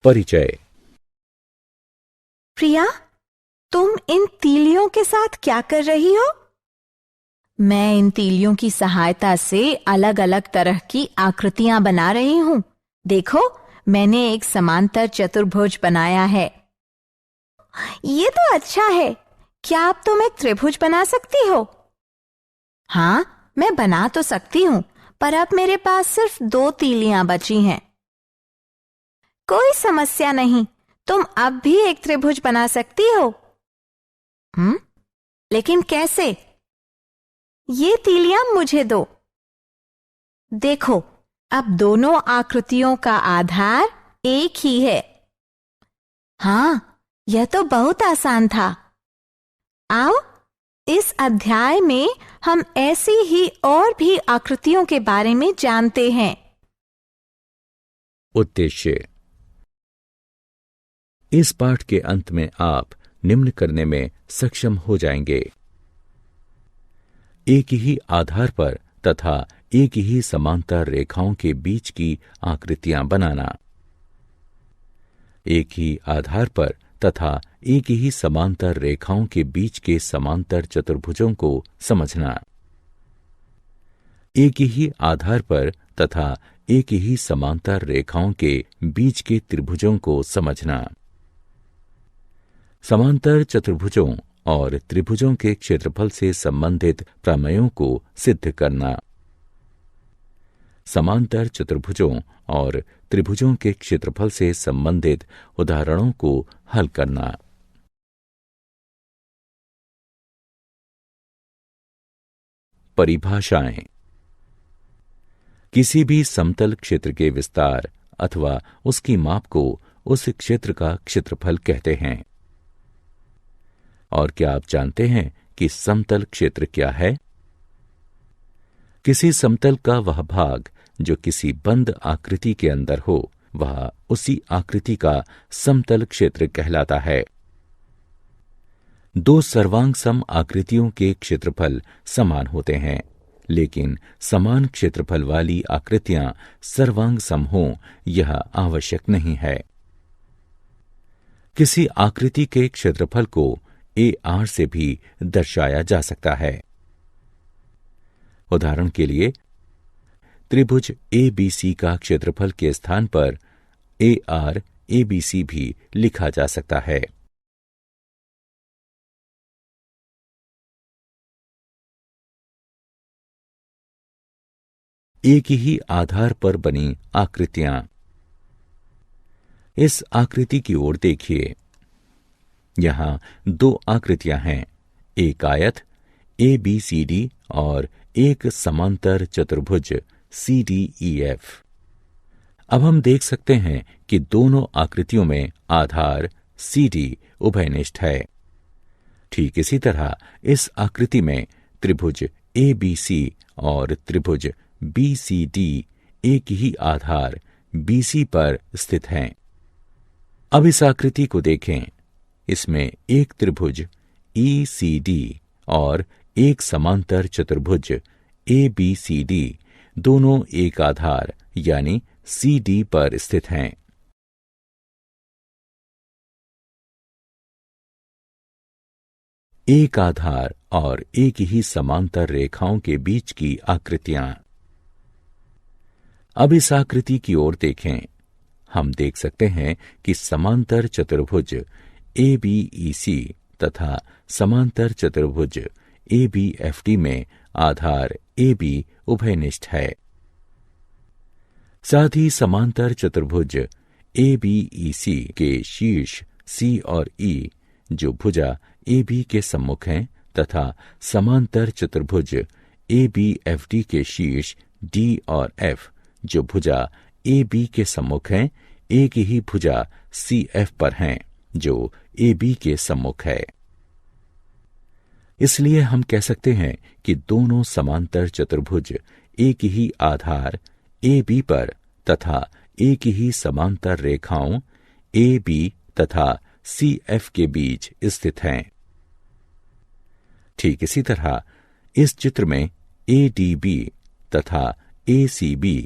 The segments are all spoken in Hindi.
परिचय। प्रिया, तुम इन तीलियों के साथ क्या कर रही हो? मैं इन तीलियों की सहायता से अलग अलग तरह की आकृतियां बना रही हूँ। देखो, मैंने एक समांतर चतुर्भुज बनाया है। ये तो अच्छा है। क्या अब तुम एक त्रिभुज बना सकती हो? हाँ, मैं बना तो सकती हूँ, पर अब मेरे पास सिर्फ 2 तीलियां बची हैं। कोई समस्या नहीं, तुम अब भी एक त्रिभुज बना सकती हो। लेकिन कैसे? ये तीलियां मुझे दो। देखो, अब दोनों आकृतियों का आधार एक ही है। हाँ, यह तो बहुत आसान था। आओ, इस अध्याय में हम ऐसी ही और भी आकृतियों के बारे में जानते हैं। उद्देश्य। इस पाठ के अंत में आप निम्न करने में सक्षम हो जाएंगे। एक ही आधार पर तथा एक ही समांतर रेखाओं के बीच की आकृतियां बनाना। एक ही आधार पर तथा एक ही समांतर रेखाओं के बीच के समांतर चतुर्भुजों को समझना। एक ही आधार पर तथा एक ही समांतर रेखाओं के बीच के त्रिभुजों को समझना। समांतर चतुर्भुजों और त्रिभुजों के क्षेत्रफल से संबंधित प्रमेयों को सिद्ध करना। समांतर चतुर्भुजों और त्रिभुजों के क्षेत्रफल से संबंधित उदाहरणों को हल करना। परिभाषाएं। किसी भी समतल क्षेत्र के विस्तार अथवा उसकी माप को उस क्षेत्र का क्षेत्रफल कहते हैं। और क्या आप जानते हैं कि समतल क्षेत्र क्या है? किसी समतल का वह भाग जो किसी बंद आकृति के अंदर हो, वह उसी आकृति का समतल क्षेत्र कहलाता है। 2 सर्वांग सम आकृतियों के क्षेत्रफल समान होते हैं, लेकिन समान क्षेत्रफल वाली आकृतियां सर्वांग सम हों, यह आवश्यक नहीं है। किसी आकृति के क्षेत्रफल को AR से भी दर्शाया जा सकता है। उदाहरण के लिए, त्रिभुज ABC का क्षेत्रफल के स्थान पर AR ABC भी लिखा जा सकता है। एक ही आधार पर बनी आकृतियां। इस आकृति की ओर देखिए। यहां 2 आकृतियां हैं, एक आयत ABCD और एक समांतर चतुर्भुज CDEF। अब हम देख सकते हैं कि दोनों आकृतियों में आधार CD उभयनिष्ठ है। ठीक इसी तरह इस आकृति में त्रिभुज ABC और त्रिभुज BCD एक ही आधार BC पर स्थित हैं। अब इस आकृति को देखें। इसमें एक त्रिभुज ECD और एक समांतर चतुर्भुज ABCD दोनों एक आधार यानी CD पर स्थित हैं। एक आधार और एक ही समांतर रेखाओं के बीच की आकृतियां। अब इस आकृति की ओर देखें। हम देख सकते हैं कि समांतर चतुर्भुज ABEC तथा समांतर चतुर्भुज ABFD में आधार AB उभयनिष्ठ है। साथ ही समांतर चतुर्भुज ABEC के शीर्ष C और E जो भुजा AB के सम्मुख हैं तथा समांतर चतुर्भुज ABFD के शीर्ष D और F जो भुजा AB के सम्मुख हैं, एक ही भुजा CF पर हैं जो AB के सम्मुख है। इसलिए हम कह सकते हैं कि दोनों समांतर चतुर्भुज एक ही आधार AB पर तथा एक ही समांतर रेखाओं AB तथा CF के बीच स्थित हैं। ठीक इसी तरह इस चित्र में ADB तथा ACB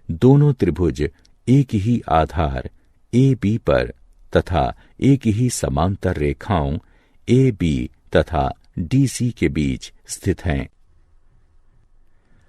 दोनों त्रिभुज एक ही आधार ए बी पर तथा एक ही समांतर रेखाओं ए बी तथा डी सी के बीच स्थित हैं।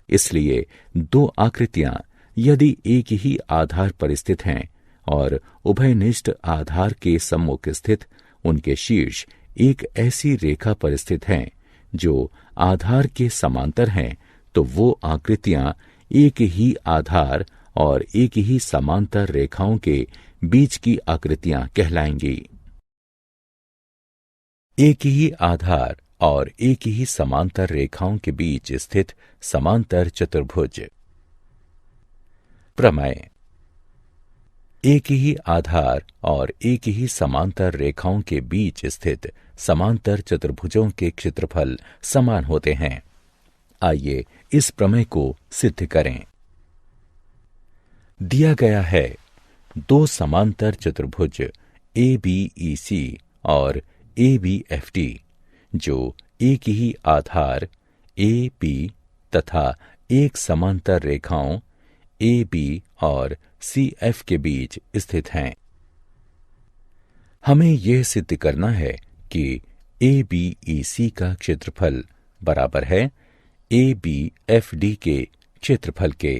इसलिए दो आकृतियां यदि एक ही आधार पर स्थित हैं और उभयनिष्ठ आधार के सम्मुख स्थित उनके शीर्ष एक ऐसी रेखा पर स्थित हैं जो आधार के समांतर हैं, तो वो आकृतियां एक ही आधार और एक ही समांतर रेखाओं के बीच की आकृतियां कहलाएंगी। एक ही आधार और एक ही समांतर रेखाओं के बीच स्थित समांतर चतुर्भुज। प्रमेय। एक ही आधार और एक ही समांतर रेखाओं के बीच स्थित समांतर चतुर्भुजों के क्षेत्रफल समान होते हैं। आइए इस प्रमेय को सिद्ध करें। दिया गया है दो समांतर चतुर्भुज ए बी ई सी और ए बी एफ टी जो एक ही आधार ए बी तथा एक समांतर रेखाओं ए बी और सी एफ के बीच स्थित हैं। हमें यह सिद्ध करना है कि ए बी ई सी का क्षेत्रफल बराबर है ए बी एफ डी के क्षेत्रफल के।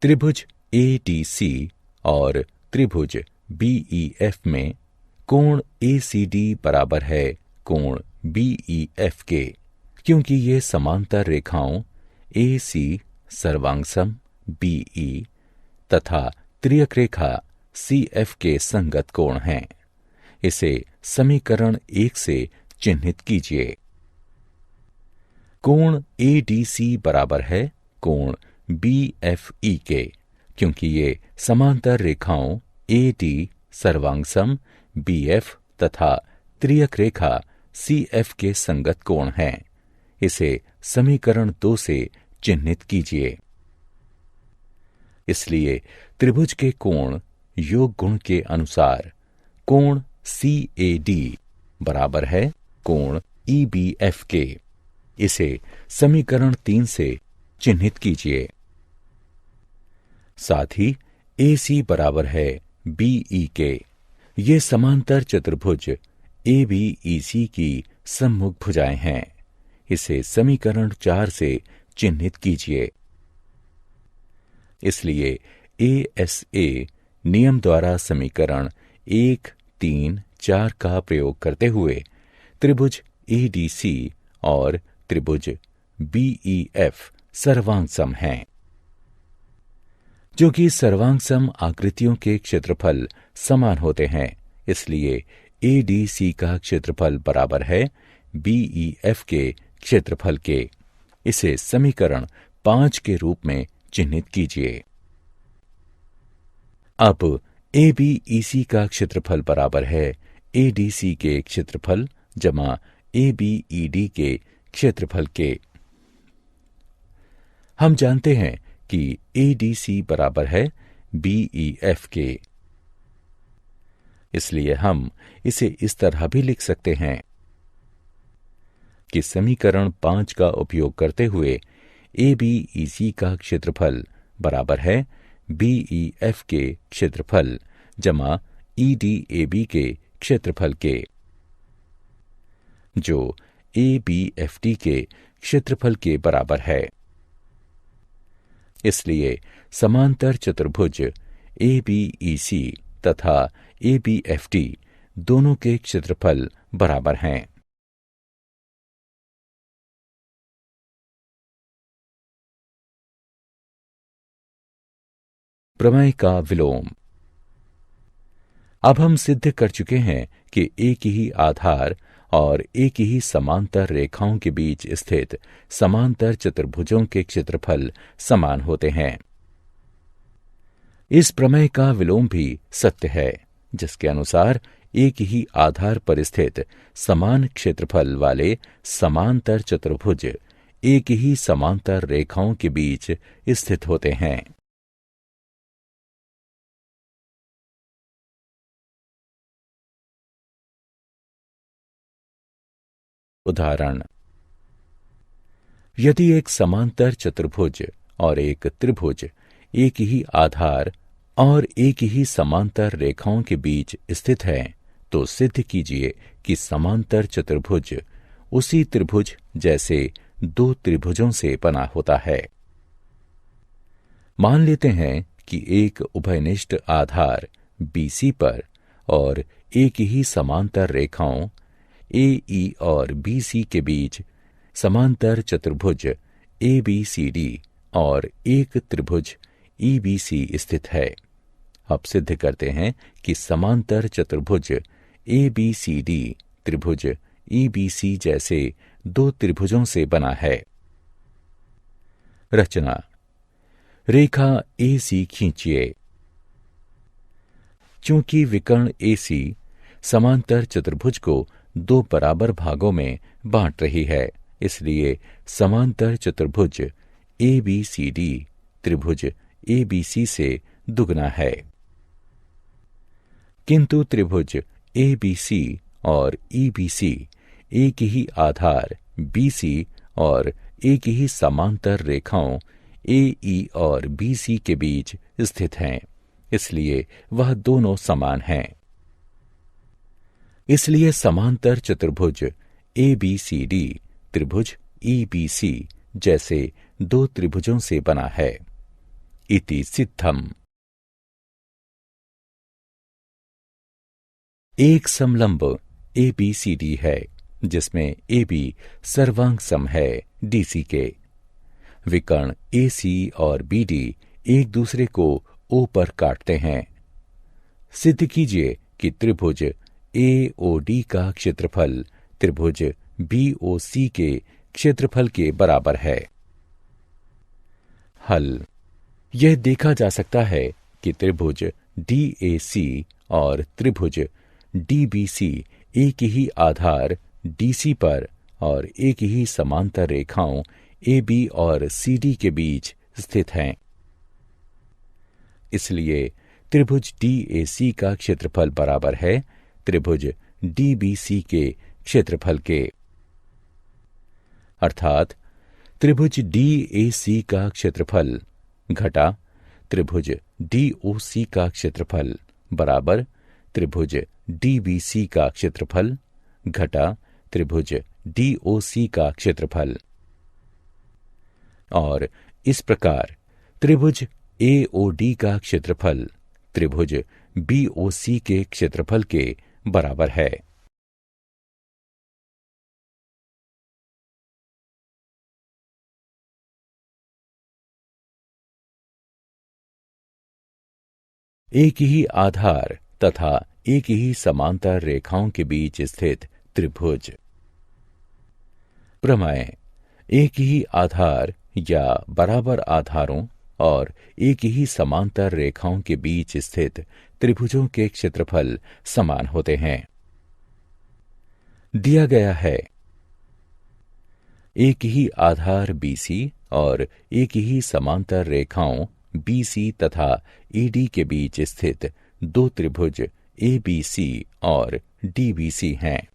त्रिभुज ए डी सी और त्रिभुज बी ई एफ में कोण ए सी डी बराबर है कोण बी ई एफ के, क्योंकि ये समांतर रेखाओं ए सी सर्वांगसम बी ई तथा त्रियक रेखा सी एफ के संगत कोण हैं। इसे समीकरण 1 से चिन्हित कीजिए। कोण ए डी सी बराबर है कोण बी एफ ई के, क्योंकि ये समांतर रेखाओं ए डी सर्वांगसम बी एफ तथा त्रियक रेखा सी एफ के संगत कोण हैं। इसे समीकरण 2 से चिन्हित कीजिए। इसलिए त्रिभुज के कोण योग गुण के अनुसार कोण सी ए डी बराबर है कोण ई बी एफ के। इसे समीकरण 3 से चिन्हित कीजिए। साथ ही ए सी बराबर है बी ई के। ये समांतर चतुर्भुज ए बी ई सी की सम्मुख भुजाएं हैं। इसे समीकरण 4 से चिन्हित कीजिए। इसलिए ए एस ए नियम द्वारा समीकरण 1, 3, 4 का प्रयोग करते हुए त्रिभुज ए डी सी और त्रिभुज बी ई एफ सर्वांगसम हैं। जो कि सर्वांगसम आकृतियों के क्षेत्रफल समान होते हैं, इसलिए ए डी सी का क्षेत्रफल बराबर है बी ई एफ के क्षेत्रफल के। इसे समीकरण 5 के रूप में चिन्हित कीजिए। अब ए बी ई सी का क्षेत्रफल बराबर है ए डी सी के क्षेत्रफल जमा ए बी ई डी के क्षेत्रफल के। हम जानते हैं कि ए डी सी बराबर है बी ई एफ के। इसलिए हम इसे इस तरह भी लिख सकते हैं कि समीकरण 5 का उपयोग करते हुए ए बी ई सी का क्षेत्रफल बराबर है बी ई एफ के क्षेत्रफल जमा ई डी ए बी के क्षेत्रफल के, जो ए बी एफ टी के क्षेत्रफल के बराबर है। इसलिए समांतर चतुर्भुज ए बी ई सी तथा ए बी एफ टी दोनों के क्षेत्रफल बराबर हैं। प्रमेय का विलोम। अब हम सिद्ध कर चुके हैं कि एक ही आधार और एक ही समांतर रेखाओं के बीच स्थित समांतर चतुर्भुजों के क्षेत्रफल समान होते हैं। इस प्रमेय का विलोम भी सत्य है, जिसके अनुसार एक ही आधार पर स्थित समान क्षेत्रफल वाले समांतर चतुर्भुज एक ही समांतर रेखाओं के बीच स्थित होते हैं। उदाहरण: यदि एक समांतर चतुर्भुज और एक त्रिभुज एक ही आधार और एक ही समांतर रेखाओं के बीच स्थित है, तो सिद्ध कीजिए कि समांतर चतुर्भुज उसी त्रिभुज जैसे दो त्रिभुजों से बना होता है। मान लेते हैं कि एक उभयनिष्ठ आधार BC पर और एक ही समांतर रेखाओं AE और BC के बीच समांतर चतुर्भुज ABCD और एक त्रिभुज EBC स्थित है। अब सिद्ध करते हैं कि समांतर चतुर्भुज ABCD त्रिभुज EBC जैसे दो त्रिभुजों से बना है। रचना। रेखा AC खींचिए। चूंकि विकर्ण AC समांतर चतुर्भुज को दो बराबर भागों में बांट रही है, इसलिए समांतर चतुर्भुज ABCD त्रिभुज ABC से दुगना है। किंतु त्रिभुज ABC और EBC एक ही आधार BC और एक ही समांतर रेखाओं AE और BC के बीच स्थित हैं, इसलिए वह दोनों समान हैं। इसलिए समांतर चतुर्भुज ABCD त्रिभुज EBC जैसे दो त्रिभुजों से बना है। इति सिद्धम। एक समलंब ABCD है, जिसमें AB सर्वांग सम है DC के। विकर्ण AC और BD एक दूसरे को O पर काटते हैं। सिद्ध कीजिए कि त्रिभुज AOD का क्षेत्रफल त्रिभुज BOC के क्षेत्रफल के बराबर है। हल। यह देखा जा सकता है कि त्रिभुज DAC और त्रिभुज DBC एक ही आधार DC पर और एक ही समांतर रेखाओं AB और CD के बीच स्थित हैं। इसलिए त्रिभुज DAC का क्षेत्रफल बराबर है त्रिभुज DBC के क्षेत्रफल के। अर्थात त्रिभुज DAC का क्षेत्रफल घटा त्रिभुज DOC का क्षेत्रफल बराबर त्रिभुज DBC का क्षेत्रफल घटा त्रिभुज DOC का क्षेत्रफल। और इस प्रकार त्रिभुज AOD का क्षेत्रफल त्रिभुज BOC के क्षेत्रफल के बराबर है। एक ही आधार तथा एक ही समांतर रेखाओं के बीच स्थित त्रिभुज। प्रमेय। एक ही आधार या बराबर आधारों और एक ही समांतर रेखाओं के बीच स्थित त्रिभुजों के क्षेत्रफल समान होते हैं। दिया गया है एक ही आधार BC और एक ही समांतर रेखाओं BC तथा AD के बीच स्थित दो त्रिभुज ABC और DBC हैं।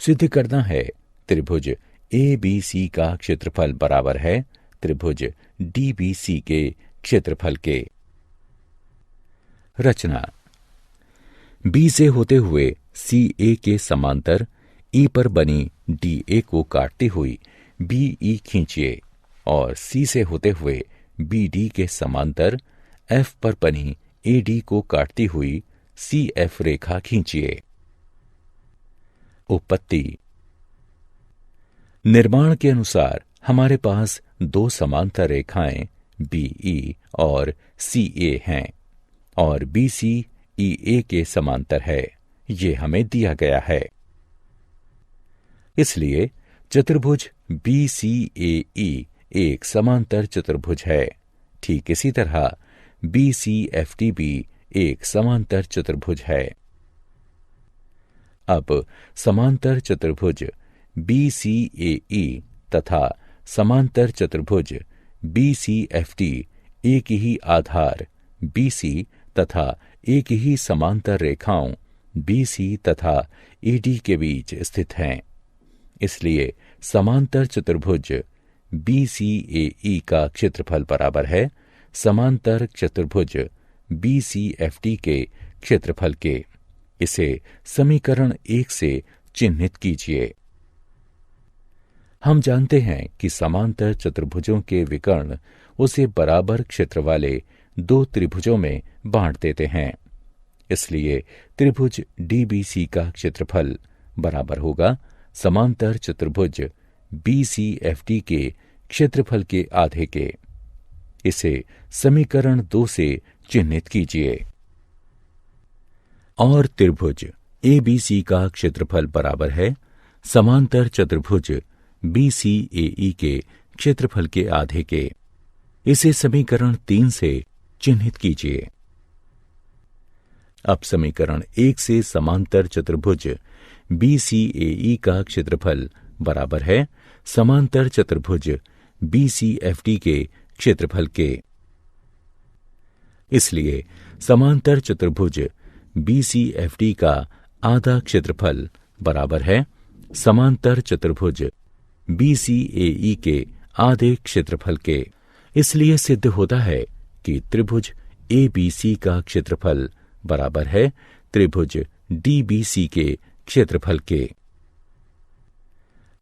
सिद्ध करना है त्रिभुज ABC का क्षेत्रफल बराबर है त्रिभुज DBC के क्षेत्रफल के। रचना। B से होते हुए CA के समांतर E पर बनी DA को काटती हुई BE खींचिए और C से होते हुए BD के समांतर F पर बनी AD को काटती हुई CF रेखा खींचिए। उत्पत्ति। निर्माण के अनुसार हमारे पास दो समांतर रेखाएं BE और CA हैं और BC EA के समांतर है, ये हमें दिया गया है। इसलिए चतुर्भुज BCAE एक समांतर चतुर्भुज है। ठीक इसी तरह BCFD भी एक समांतर चतुर्भुज है। अब समांतर चतुर्भुज BCAE तथा समांतर चतुर्भुज BCFD एक ही आधार BC तथा एक ही समांतर रेखाओं BC तथा AD के बीच स्थित हैं। इसलिए समांतर चतुर्भुज BCAE का क्षेत्रफल बराबर है समांतर चतुर्भुज BCFD के क्षेत्रफल के। इसे समीकरण 1 से चिन्हित कीजिए। हम जानते हैं कि समांतर चतुर्भुजों के विकर्ण उसे बराबर क्षेत्र वाले दो त्रिभुजों में बांट देते हैं। इसलिए त्रिभुज DBC का क्षेत्रफल बराबर होगा समांतर चतुर्भुज BCFD के क्षेत्रफल के आधे के। इसे समीकरण 2 से चिन्हित कीजिए। और त्रिभुज ABC का क्षेत्रफल बराबर है समांतर चतुर्भुज BCAE के क्षेत्रफल के आधे के। इसे समीकरण 3 से चिन्हित कीजिए। अब समीकरण 1 से समांतर चतुर्भुज BCAE का क्षेत्रफल बराबर है समांतर चतुर्भुज BCFD के क्षेत्रफल के। इसलिए समांतर चतुर्भुज BCFD का आधा क्षेत्रफल बराबर है समांतर चतुर्भुज BCAE के आधे क्षेत्रफल के। इसलिए सिद्ध होता है कि त्रिभुज ABC का क्षेत्रफल बराबर है त्रिभुज DBC के क्षेत्रफल के।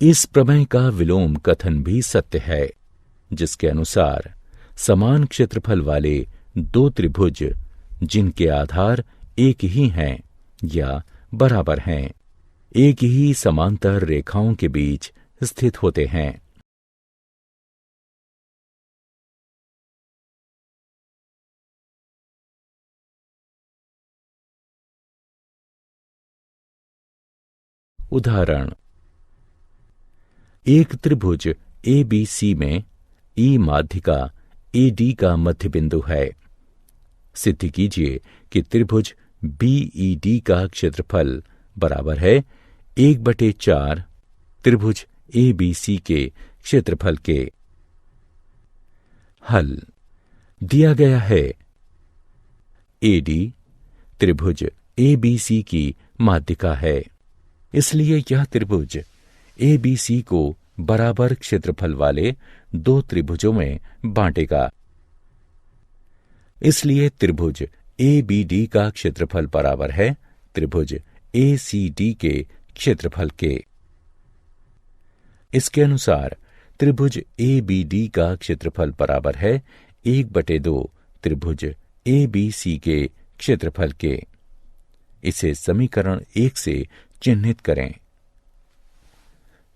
इस प्रमेय का विलोम कथन भी सत्य है, जिसके अनुसार समान क्षेत्रफल वाले दो त्रिभुज जिनके आधार एक ही हैं या बराबर हैं, एक ही समांतर रेखाओं के बीच स्थित होते हैं। उदाहरण, एक त्रिभुज ABC में E माध्यिका AD का मध्य बिंदु है। सिद्ध कीजिए कि त्रिभुज BED का क्षेत्रफल बराबर है 1/4 त्रिभुज ABC के क्षेत्रफल के। हल दिया गया है AD त्रिभुज ABC की माध्यिका है, इसलिए यह त्रिभुज ABC को बराबर क्षेत्रफल वाले दो त्रिभुजों में बांटेगा। इसलिए त्रिभुज ABD का क्षेत्रफल बराबर है त्रिभुज ACD के क्षेत्रफल के। इसके अनुसार त्रिभुज ABD का क्षेत्रफल बराबर है 1/2 त्रिभुज ABC के क्षेत्रफल के। इसे समीकरण 1 से चिन्हित करें।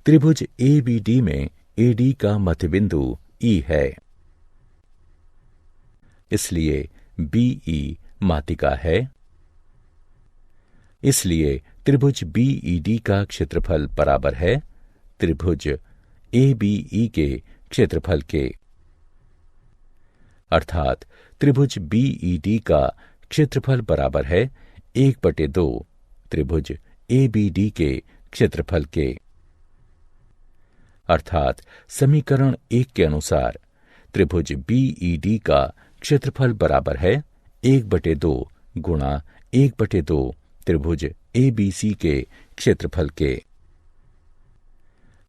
त्रिभुज ABD में AD का मध्य बिंदु E है, इसलिए BE माध्यिका है। इसलिए त्रिभुज BED का क्षेत्रफल बराबर है त्रिभुज ABE के क्षेत्रफल के। अर्थात त्रिभुज BED का क्षेत्रफल बराबर है 1/2 त्रिभुज ABD के क्षेत्रफल के। अर्थात समीकरण 1 के अनुसार त्रिभुज BED का क्षेत्रफल बराबर है 1/2 गुणा 1/2 त्रिभुज ABC के क्षेत्रफल के,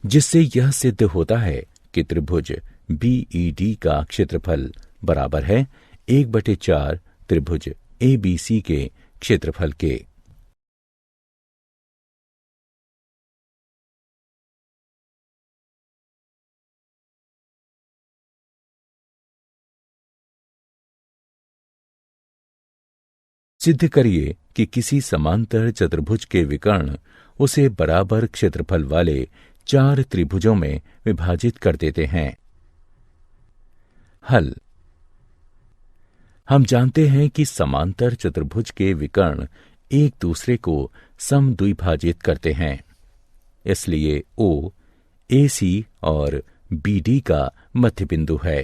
जिससे यह सिद्ध होता है कि त्रिभुज BED का क्षेत्रफल बराबर है 1/4 त्रिभुज ABC के क्षेत्रफल के। सिद्ध करिए कि किसी समांतर चतुर्भुज के विकर्ण उसे बराबर क्षेत्रफल वाले 4 त्रिभुजों में विभाजित कर देते हैं। हल। हम जानते हैं कि समांतर चतुर्भुज के विकर्ण एक दूसरे को समद्विभाजित करते हैं। इसलिए O, AC और BD का मध्य बिंदु है।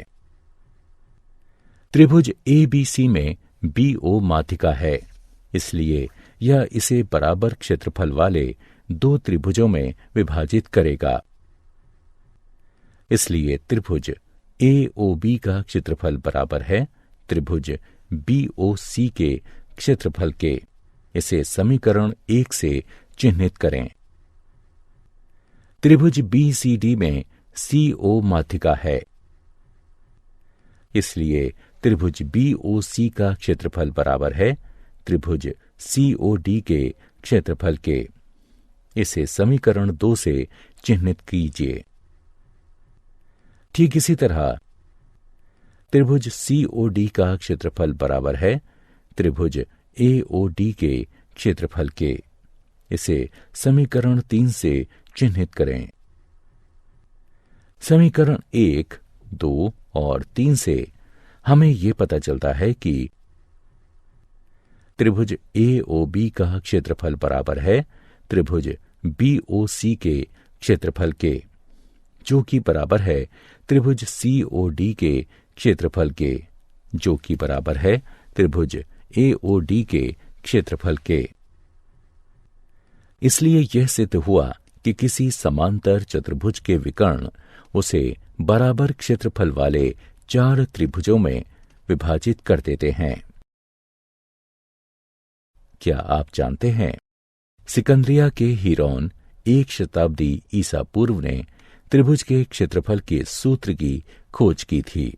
त्रिभुज ABC में BO माध्यिका है, इसलिए यह इसे बराबर क्षेत्रफल वाले दो त्रिभुजों में विभाजित करेगा। इसलिए त्रिभुज AOB का क्षेत्रफल बराबर है त्रिभुज BOC के क्षेत्रफल के। इसे समीकरण 1 से चिन्हित करें। त्रिभुज BCD में CO माध्यिका है, इसलिए त्रिभुज BOC का क्षेत्रफल बराबर है त्रिभुज COD के क्षेत्रफल के। इसे समीकरण 2 से चिह्नित कीजिए। ठीक इसी तरह त्रिभुज COD का क्षेत्रफल बराबर है त्रिभुज AOD के क्षेत्रफल के। इसे समीकरण 3 से चिह्नित करें। समीकरण 1, 2 और 3 से हमें यह पता चलता है कि त्रिभुज AOB का क्षेत्रफल बराबर है त्रिभुज BOC के क्षेत्रफल के, जो कि बराबर है त्रिभुज COD के क्षेत्रफल के, जो कि बराबर है त्रिभुज AOD के क्षेत्रफल के। इसलिए यह सिद्ध हुआ कि किसी समांतर चतुर्भुज के विकर्ण उसे बराबर क्षेत्रफल वाले 4 त्रिभुजों में विभाजित कर देते हैं। क्या आप जानते हैं, सिकंदरिया के हीरोन 1 शताब्दी ईसा पूर्व ने त्रिभुज के क्षेत्रफल के सूत्र की खोज की थी।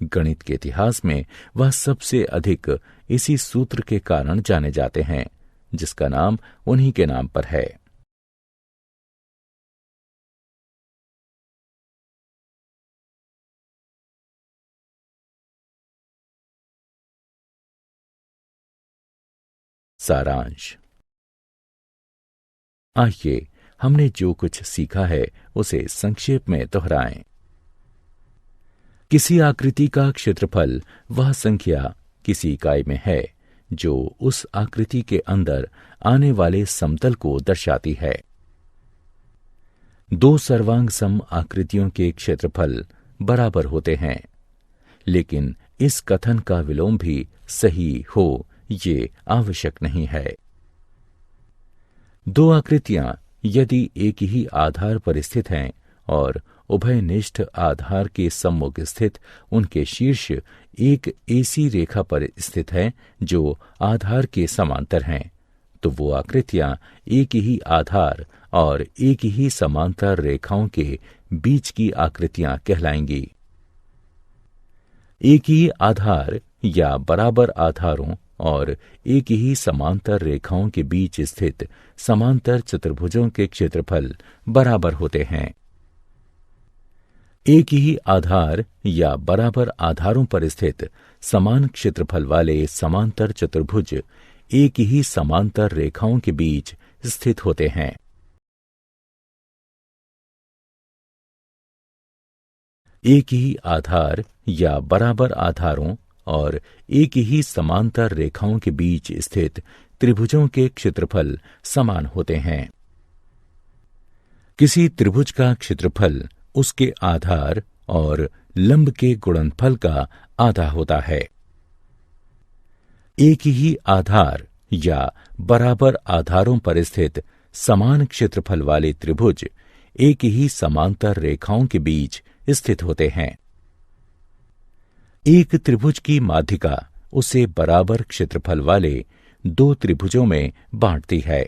गणित के इतिहास में वह सबसे अधिक इसी सूत्र के कारण जाने जाते हैं, जिसका नाम उन्हीं के नाम पर है। सारांश। आइए हमने जो कुछ सीखा है उसे संक्षेप में दोहराएं। किसी आकृति का क्षेत्रफल वह संख्या किसी इकाई में है जो उस आकृति के अंदर आने वाले समतल को दर्शाती है। 2 सर्वांग सम आकृतियों के क्षेत्रफल बराबर होते हैं, लेकिन इस कथन का विलोम भी सही हो ये आवश्यक नहीं है। 2 आकृतियां यदि एक ही आधार पर स्थित हैं और उभयनिष्ठ आधार के सम्मुख स्थित उनके शीर्ष एक ऐसी रेखा पर स्थित है जो आधार के समांतर हैं, तो वो आकृतियां एक ही आधार और एक ही समांतर रेखाओं के बीच की आकृतियां कहलाएंगी। एक ही आधार या बराबर आधारों और एक ही समांतर रेखाओं के बीच स्थित समांतर चतुर्भुजों के क्षेत्रफल बराबर होते हैं। एक ही आधार या बराबर आधारों पर स्थित समान क्षेत्रफल वाले समांतर चतुर्भुज एक ही समांतर रेखाओं के बीच स्थित होते हैं। एक ही आधार या बराबर आधारों और एक ही समांतर रेखाओं के बीच स्थित त्रिभुजों के क्षेत्रफल समान होते हैं। किसी त्रिभुज का क्षेत्रफल उसके आधार और लंब के गुणनफल का आधा होता है। एक ही आधार या बराबर आधारों पर स्थित समान क्षेत्रफल वाले त्रिभुज एक ही समांतर रेखाओं के बीच स्थित होते हैं। एक त्रिभुज की माध्यिका उसे बराबर क्षेत्रफल वाले 2 त्रिभुजों में बांटती है।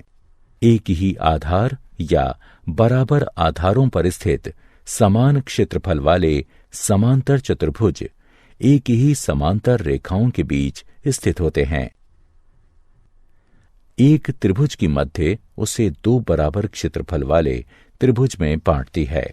एक ही आधार या बराबर आधारों पर स्थित समान क्षेत्रफल वाले समांतर चतुर्भुज एक ही समांतर रेखाओं के बीच स्थित होते हैं। एक त्रिभुज की मध्य उसे 2 बराबर क्षेत्रफल वाले त्रिभुज में बांटती है।